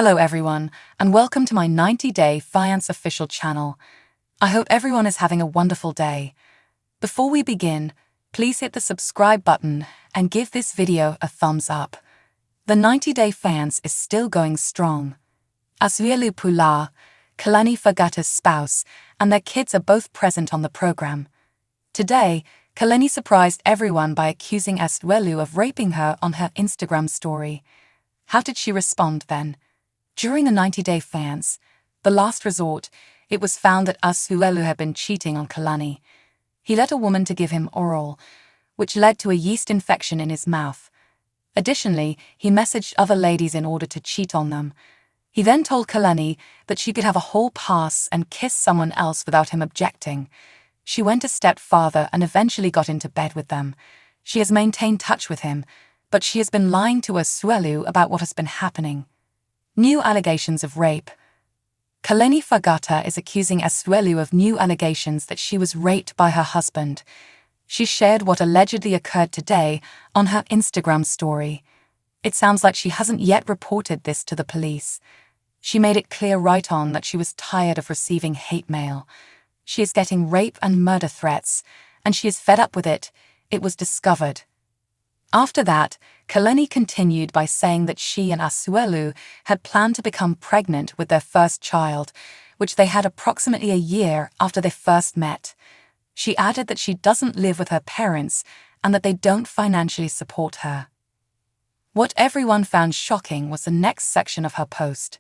Hello everyone, and welcome to my 90-day Fiance official channel. I hope everyone is having a wonderful day. Before we begin, please hit the subscribe button and give this video a thumbs up. The 90-day Fiance is still going strong. Asuelu, Kalani Fagata's spouse, and their kids are both present on the program. Today, Kalani surprised everyone by accusing Asuelu of raping her on her Instagram story. How did she respond then? During the 90-day Fiance, the last resort, it was found that Asuelu had been cheating on Kalani. He let a woman to give him oral, which led to a yeast infection in his mouth. Additionally, he messaged other ladies in order to cheat on them. He then told Kalani that she could have a whole pass and kiss someone else without him objecting. She went a step farther and eventually got into bed with them. She has maintained touch with him, but she has been lying to Asuelu about what has been happening. New allegations of rape. Kalani Fagata is accusing Asuelu of new allegations that she was raped by her husband. She shared what allegedly occurred today on her Instagram story. It sounds like she hasn't yet reported this to the police. She made it clear right on that she was tired of receiving hate mail. She is getting rape and murder threats, and she is fed up with it. It was discovered. After that, Kalani continued by saying that she and Asuelu had planned to become pregnant with their first child, which they had approximately a year after they first met. She added that she doesn't live with her parents and that they don't financially support her. What everyone found shocking was the next section of her post.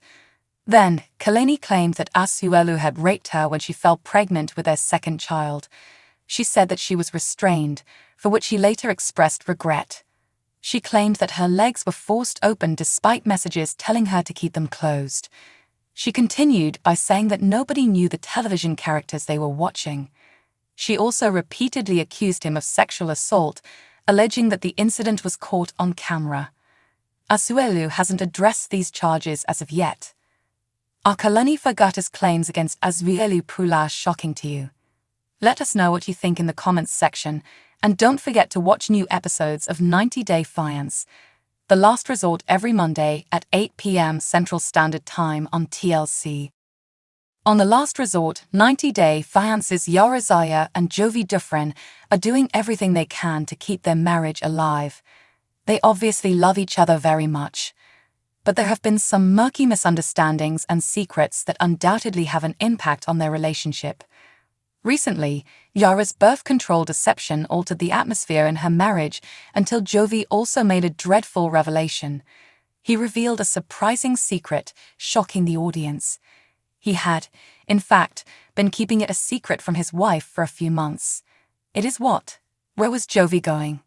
Then, Kalani claimed that Asuelu had raped her when she fell pregnant with their second child. She said that she was restrained, for which he later expressed regret. She claimed that her legs were forced open despite messages telling her to keep them closed. She continued by saying that nobody knew the television characters they were watching. She also repeatedly accused him of sexual assault, alleging that the incident was caught on camera. Asuelu hasn't addressed these charges as of yet. Are Kalani Fagata's claims against Asuelu shocking to you? Let us know what you think in the comments section, and don't forget to watch new episodes of 90-Day Fiance, The Last Resort every Monday at 8 p.m. Central Standard Time on TLC. On The Last Resort, 90-Day Fiance's Yara Zaya and Jovi Dufresne are doing everything they can to keep their marriage alive. They obviously love each other very much. But there have been some murky misunderstandings and secrets that undoubtedly have an impact on their relationship. Recently, Yara's birth control deception altered the atmosphere in her marriage until Jovi also made a dreadful revelation. He revealed a surprising secret, shocking the audience. He had, in fact, been keeping it a secret from his wife for a few months. It is what? Where was Jovi going?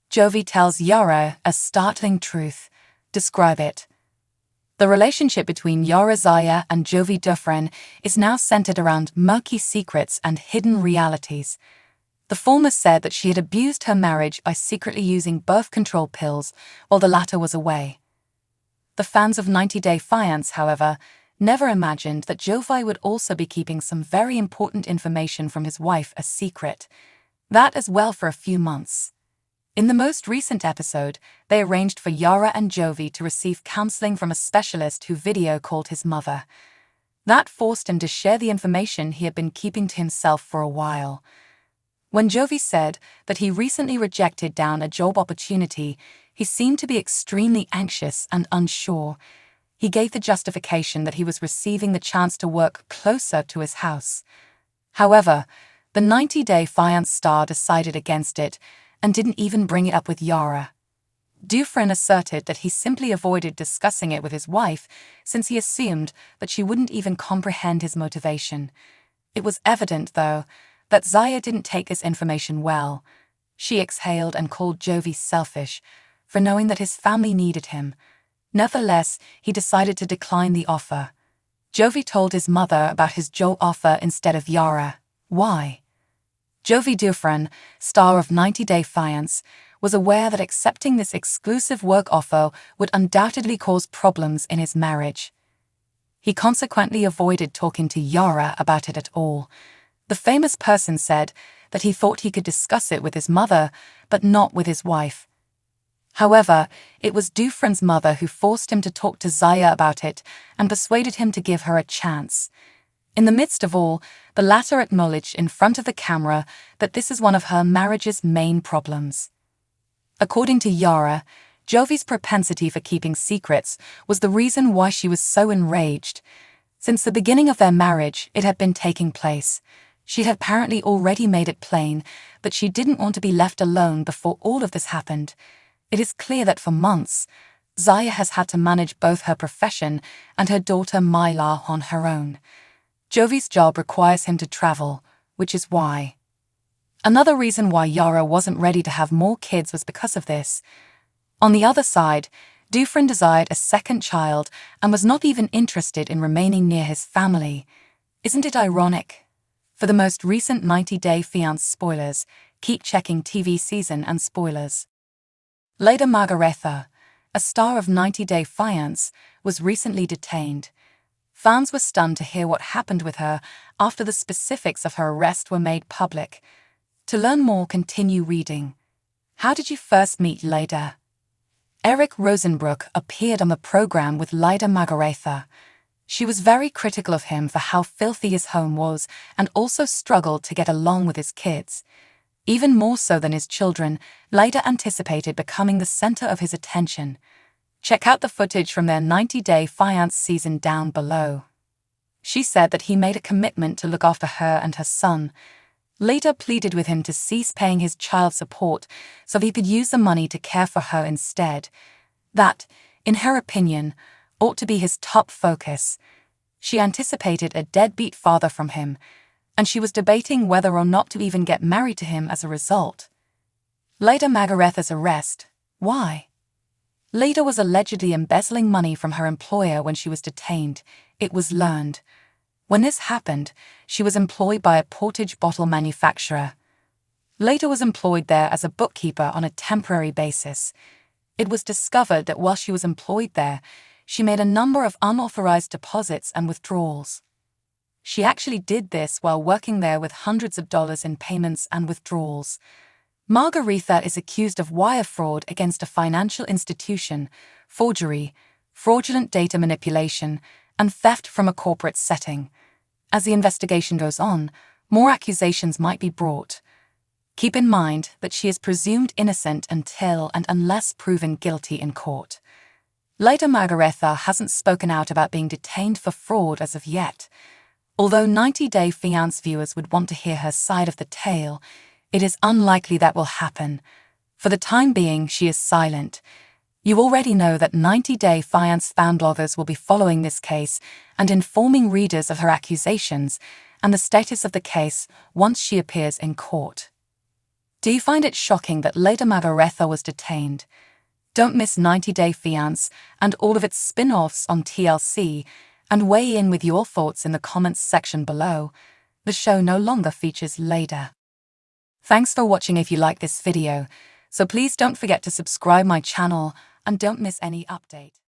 Jovi tells Yara a startling truth. Describe it. The relationship between Yara Zaya and Jovi Dufresne is now centered around murky secrets and hidden realities. The former said that she had abused her marriage by secretly using birth control pills while the latter was away. The fans of 90-Day Fiance, however, never imagined that Jovi would also be keeping some very important information from his wife a secret. That as well for a few months. In the most recent episode, they arranged for Yara and Jovi to receive counseling from a specialist who video called his mother. That forced him to share the information he had been keeping to himself for a while. When Jovi said that he recently rejected down a job opportunity, he seemed to be extremely anxious and unsure. He gave the justification that he was receiving the chance to work closer to his house. However, the 90-Day Fiance star decided against it and didn't even bring it up with Yara. Dufresne asserted that he simply avoided discussing it with his wife since he assumed that she wouldn't even comprehend his motivation. It was evident, though, that Zaya didn't take this information well. She exhaled and called Jovi selfish for knowing that his family needed him. Nevertheless, he decided to decline the offer. Jovi told his mother about his job offer instead of Yara. Why? Jovi Dufresne, star of 90-Day Fiance, was aware that accepting this exclusive work offer would undoubtedly cause problems in his marriage. He consequently avoided talking to Yara about it at all. The famous person said that he thought he could discuss it with his mother, but not with his wife. However, it was Dufresne's mother who forced him to talk to Zaya about it and persuaded him to give her a chance. In the midst of all, the latter acknowledged in front of the camera that this is one of her marriage's main problems. According to Yara, Jovi's propensity for keeping secrets was the reason why she was so enraged. Since the beginning of their marriage, it had been taking place. She had apparently already made it plain that she didn't want to be left alone before all of this happened. It is clear that for months, Zaya has had to manage both her profession and her daughter Myla on her own. Jovi's job requires him to travel, which is why. Another reason why Yara wasn't ready to have more kids was because of this. On the other side, Dufresne desired a second child and was not even interested in remaining near his family. Isn't it ironic? For the most recent 90 Day Fiance spoilers, keep checking TV season and spoilers. Leda Margaretha, a star of 90 Day Fiance, was recently detained. Fans were stunned to hear what happened with her after the specifics of her arrest were made public. To learn more, continue reading. How did you first meet Leda? Eric Rosenbrook appeared on the program with Leda Margaretha. She was very critical of him for how filthy his home was and also struggled to get along with his kids. Even more so than his children, Leda anticipated becoming the center of his attention. Check out the footage from their 90 Day Fiance season down below. She said that he made a commitment to look after her and her son. Leda pleaded with him to cease paying his child support so he could use the money to care for her instead. That, in her opinion, ought to be his top focus. She anticipated a deadbeat father from him, and she was debating whether or not to even get married to him as a result. Leda Margaretha's arrest. Why? Leda was allegedly embezzling money from her employer when she was detained, it was learned. When this happened, she was employed by a portage bottle manufacturer. Leda was employed there as a bookkeeper on a temporary basis. It was discovered that while she was employed there, she made a number of unauthorized deposits and withdrawals. She actually did this while working there with hundreds of dollars in payments and withdrawals. Margaretha is accused of wire fraud against a financial institution, forgery, fraudulent data manipulation, and theft from a corporate setting. As the investigation goes on, more accusations might be brought. Keep in mind that she is presumed innocent until and unless proven guilty in court. Leda Margaretha hasn't spoken out about being detained for fraud as of yet. Although 90 Day Fiance viewers would want to hear her side of the tale, it is unlikely that will happen. For the time being, she is silent. You already know that 90 Day Fiance fan bloggers will be following this case and informing readers of her accusations and the status of the case once she appears in court. Do you find it shocking that Leda Margaretha was detained? Don't miss 90 Day Fiance and all of its spin-offs on TLC, and weigh in with your thoughts in the comments section below. The show no longer features Leda. Thanks for watching. If you like this video, so please don't forget to subscribe my channel and don't miss any update.